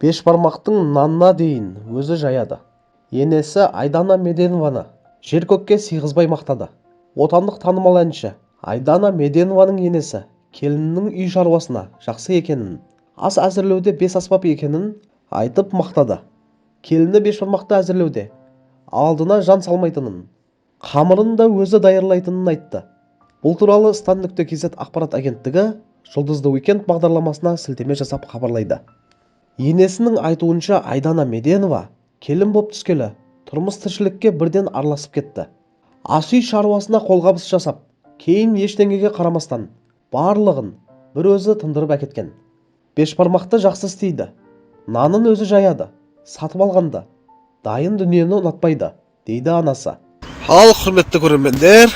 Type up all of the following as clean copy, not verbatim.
Беш бармақтың нанына дейін өзі жаяды. Енесі Айдана Меденованы жер-көкке сыйғызбай мақтады. Отандық танымал әнші Айдана Меденованың енесі келінінің үй шаруасына жақсы екенін, ас әзірлеуде бес аспап екенін айтып мақтады. Келіні бешбармақты әзірлеуде алдына жан салмайтынын, қамырын да өзі даярлайтынын айтты. Бұл туралы Стан.кз ақпарат агенттігі Жұлдызды уикенд бағдарламасына сілтеме жасап хабарлайды. Енесінің айтуынша Айдана Меденова келін боп түскелі тұрмыс тіршілікке бірден араласып кетті. Ас үй шаруасына қолғабыс жасап, кейін ештеңеге қарамастан барлығын бір өзі тындырып әкеткен. Бешбармақты жақсы істейді, нанын өзі жаяды, сатып алғанды, дайын дүниені ұнатпайды, дейді анасы. Ал құрметті көрермендер,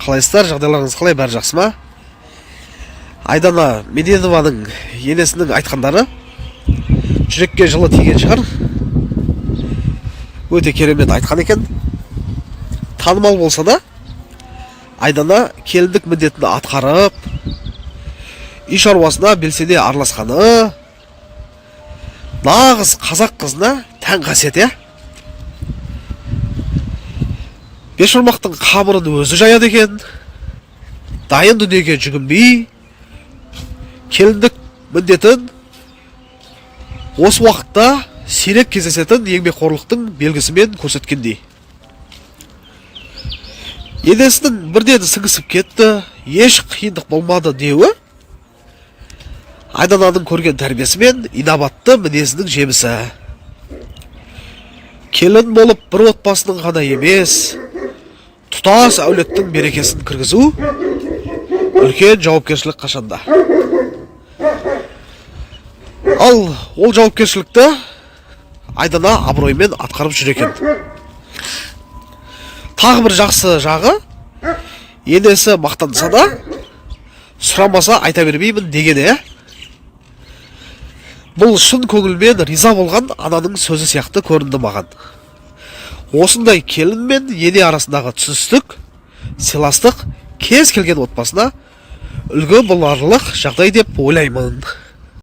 қалайсыздар, жағдайларыңыз қалай, бәрі жақсы ма? Айдана Меденованың енесінің айтқандары жүрекке жылы тиген шығар. Өте керемет айтқан екен. Танымал болса да, Айдана келіндік міндетін атқарып, үй шаруасына белсене араласқаны нағыз қазақ қызына тән қасиет, иә? Бешбармақтың қамырын өзі жаяды екен, дайын дүниеге жүгінбей, келіндік міндетін осы уақытта сирек кездесетін еңбекқорлықтың белгісімен көрсеткендей. Енесінің бірден сіңісіп кетті, еш қиындық болмады деуі Айдананың көрген тәрбиесі мен инабатты мінезінің жемісі. Келін болып бір отбасының ғана емес, тұтас әулеттің берекесін кіргізу үлкен жауапкершілік қашанда. Ал ол жауапкершілікті Айдана абыроймен атқарып жүр екен. Тағы бір жақсы жағы, енесі мақтанса да, сұрамаса айта бермеймін дегені. Бұл шын көңілмен риза болған ананың сөзі сияқты көрінді маған. Осындай келін мен ене арасындағы түсіністік, сыйластық кез келген отбасына үлгі боларлық жағдай деп ойлаймын.